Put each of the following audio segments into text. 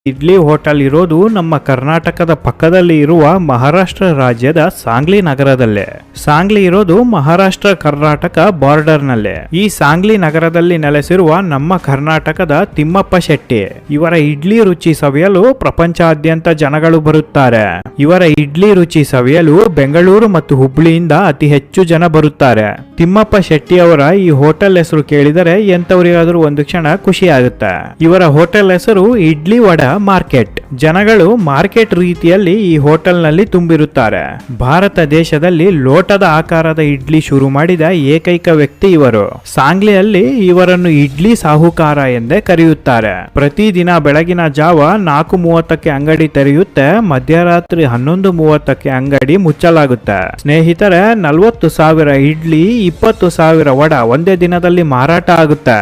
Idli hotel ಇರೋದು ನಮ್ಮ ಕರ್ನಾಟಕದ ಪಕ್ಕದಲ್ಲಿ ಇರುವ ಮಹಾರಾಷ್ಟ್ರ ರಾಜ್ಯದ ಸಾಂಗ್ಲಿ ನಗರದಲ್ಲೇ. ಸಾಂಗ್ಲಿ ಇರೋದು ಮಹಾರಾಷ್ಟ್ರ ಕರ್ನಾಟಕ ಬಾರ್ಡರ್ ನಲ್ಲೇ. ಈ ಸಾಂಗ್ಲಿ ನಗರದಲ್ಲಿ ನೆಲೆಸಿರುವ ನಮ್ಮ ಕರ್ನಾಟಕದ ತಿಮ್ಮಪ್ಪ ಶೆಟ್ಟಿ ಇವರ ಇಡ್ಲಿ ರುಚಿ ಸವಿಯಲು ಪ್ರಪಂಚಾದ್ಯಂತ ಜನಗಳು ಬರುತ್ತಾರೆ. ಇವರ ಇಡ್ಲಿ ರುಚಿ ಸವಿಯಲು ಬೆಂಗಳೂರು ಮತ್ತು ಹುಬ್ಳಿಯಿಂದ ಅತಿ ಹೆಚ್ಚು ಜನ ಬರುತ್ತಾರೆ. ತಿಮ್ಮಪ್ಪ ಶೆಟ್ಟಿ ಅವರ ಈ ಹೋಟೆಲ್ ಹೆಸರು ಕೇಳಿದರೆ ಎಂತವರಿಗಾದ್ರೂ ಒಂದು ಕ್ಷಣ ಖುಷಿ ಆಗುತ್ತೆ. ಇವರ ಹೋಟೆಲ್ ಹೆಸರು ಇಡ್ಲಿ ವಡ ಮಾರ್ಕೆಟ್. ಜನಗಳು ಮಾರ್ಕೆಟ್ ರೀತಿಯಲ್ಲಿ ಈ ಹೋಟೆಲ್ ನಲ್ಲಿ ತುಂಬಿರುತ್ತಾರೆ. ಭಾರತ ದೇಶದಲ್ಲಿ ಲೋಟದ ಆಕಾರದ ಇಡ್ಲಿ ಶುರು ಮಾಡಿದ ಏಕೈಕ ವ್ಯಕ್ತಿ ಇವರು. ಸಾಂಗ್ಲಿಯಲ್ಲಿ ಇವರನ್ನು ಇಡ್ಲಿ ಸಾಹುಕಾರ ಎಂದೇ ಕರೆಯುತ್ತಾರೆ. ಪ್ರತಿದಿನ ಬೆಳಗಿನ ಜಾವ 4:30ಕ್ಕೆ ಅಂಗಡಿ ತೆರೆಯುತ್ತೆ, ಮಧ್ಯರಾತ್ರಿ 11:30ಕ್ಕೆ ಅಂಗಡಿ ಮುಚ್ಚಲಾಗುತ್ತೆ. ಸ್ನೇಹಿತರೆ, 40,000 ಇಡ್ಲಿ, 20,000 ವಡ ಒಂದೇ ದಿನದಲ್ಲಿ ಮಾರಾಟ ಆಗುತ್ತೆ.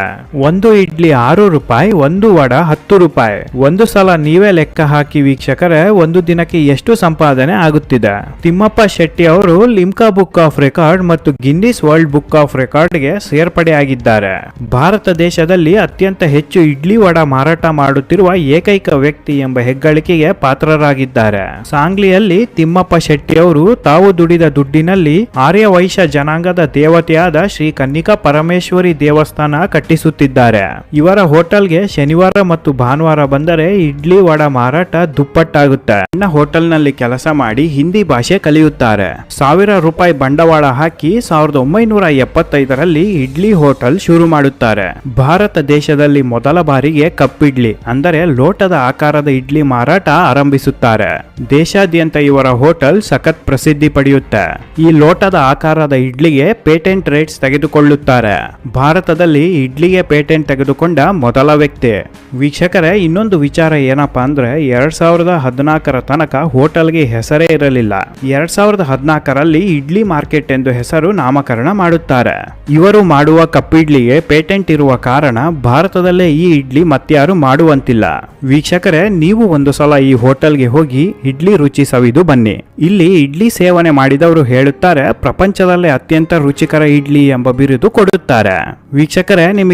ಒಂದು ಇಡ್ಲಿ 6 ರೂಪಾಯಿ, ಒಂದು ವಡ 10 ರೂಪಾಯಿ. ಒಂದು ಸಲ ನೀವೇ ಲೆಕ್ಕ ಹಾಕಿ ವೀಕ್ಷಕರೇ, ಒಂದು ದಿನಕ್ಕೆ ಎಷ್ಟು ಸಂಪಾದನೆ ಆಗುತ್ತಿದೆ. ತಿಮ್ಮಪ್ಪ ಶೆಟ್ಟಿ ಅವರು ಲಿಮ್ಕಾ ಬುಕ್ ಆಫ್ ರೆಕಾರ್ಡ್ ಮತ್ತು Guinness world book of record ಗೆ ಸೇರ್ಪಡೆಯಾಗಿದ್ದಾರೆ. ಭಾರತ ದೇಶದಲ್ಲಿ ಅತ್ಯಂತ ಹೆಚ್ಚು ಇಡ್ಲಿ ವಡ ಮಾರಾಟ ಮಾಡುತ್ತಿರುವ ಏಕೈಕ ವ್ಯಕ್ತಿ ಎಂಬ ಹೆಗ್ಗಳಿಕೆಗೆ ಪಾತ್ರರಾಗಿದ್ದಾರೆ. ಸಾಂಗ್ಲಿಯಲ್ಲಿ ತಿಮ್ಮಪ್ಪ ಶೆಟ್ಟಿ ಅವರು ತಾವು ದುಡಿದ ದುಡ್ಡಿನಲ್ಲಿ ಆರ್ಯ ವೈಶ್ಯ ಜನಾಂಗದ ದೇವತೆಯಾದ ಶ್ರೀ ಕನ್ನಿಕಾ ಪರಮೇಶ್ವರಿ ದೇವಸ್ಥಾನ ಕಟ್ಟಿಸುತ್ತಿದ್ದಾರೆ. ಇವರ ಹೋಟೆಲ್ಗೆ ಶನಿವಾರ ಮತ್ತು ಭಾನುವಾರ ಬಂದರೆ ಇಡ್ಲಿ ವಡ ಮಾರಾಟ ದುಪ್ಪಟ್ಟಾಗುತ್ತೆ. ಹೋಟೆಲ್ ನಲ್ಲಿ ಕೆಲಸ ಮಾಡಿ ಹಿಂದಿ ಭಾಷೆ ಕಲಿಯುತ್ತಾರೆ. 1,000 ರೂಪಾಯಿ ಬಂಡವಾಳ ಹಾಕಿ 1975ರಲ್ಲಿ ಇಡ್ಲಿ ಹೋಟೆಲ್ ಶುರು ಮಾಡುತ್ತಾರೆ. ಭಾರತ ದೇಶದಲ್ಲಿ ಮೊದಲ ಬಾರಿಗೆ ಕಪ್ ಇಡ್ಲಿ ಅಂದರೆ ಲೋಟದ ಆಕಾರದ ಇಡ್ಲಿ ಮಾರಾಟ ಆರಂಭಿಸುತ್ತಾರೆ. ದೇಶಾದ್ಯಂತ ಇವರ ಹೋಟೆಲ್ ಸಖತ್ ಪ್ರಸಿದ್ಧಿ ಪಡೆಯುತ್ತೆ. ಈ ಲೋಟದ ಆಕಾರದ ಇಡ್ಲಿಗೆ ಪೇಟೆಂಟ್ ರೈಟ್ಸ್ ತೆಗೆದುಕೊಳ್ಳುತ್ತಾರೆ. ಭಾರತದಲ್ಲಿ ಇಡ್ಲಿಗೆ ಪೇಟೆಂಟ್ ತೆಗೆದುಕೊಂಡ ಮೊದಲ ವ್ಯಕ್ತಿ. ವೀಕ್ಷಕರೇ, ಇನ್ನೊಂದು ವಿಚಾರ ಏನಪ್ಪಾ ಅಂದ್ರೆ 2014ರ ತನಕ ಹೋಟೆಲ್ಗೆ ಹೆಸರೇ ಇರಲಿಲ್ಲ. 2014ರಲ್ಲಿ ಇಡ್ಲಿ ಮಾರ್ಕೆಟ್ ಎಂದು ಹೆಸರು ನಾಮಕರಣ ಮಾಡುತ್ತಾರೆ. ಇವರು ಮಾಡುವ ಕಪ್ ಇಡ್ಲಿಗೆ ಪೇಟೆಂಟ್ ಇರುವ ಕಾರಣ ಭಾರತದಲ್ಲೇ ಈ ಇಡ್ಲಿ ಮತ್ಯಾರು ಮಾಡುವಂತಿಲ್ಲ. ವೀಕ್ಷಕರೇ, ನೀವು ಒಂದು ಸಲ ಈ ಹೋಟೆಲ್ಗೆ ಹೋಗಿ ಇಡ್ಲಿ ರುಚಿ ಸವಿದು ಬನ್ನಿ. ಇಲ್ಲಿ ಇಡ್ಲಿ ಸೇವನೆ ಮಾಡಿದವರು ಹೇಳುತ್ತಾರೆ, ಪ್ರಪಂಚದಲ್ಲೇ ಅತ್ಯಂತ ರುಚಿಕರ ಇಡ್ಲಿ ಎಂಬ ಬಿರುದು ಕೊಡುತ್ತಾರೆ. ವೀಕ್ಷಕರೇ, ನಿಮಗೆ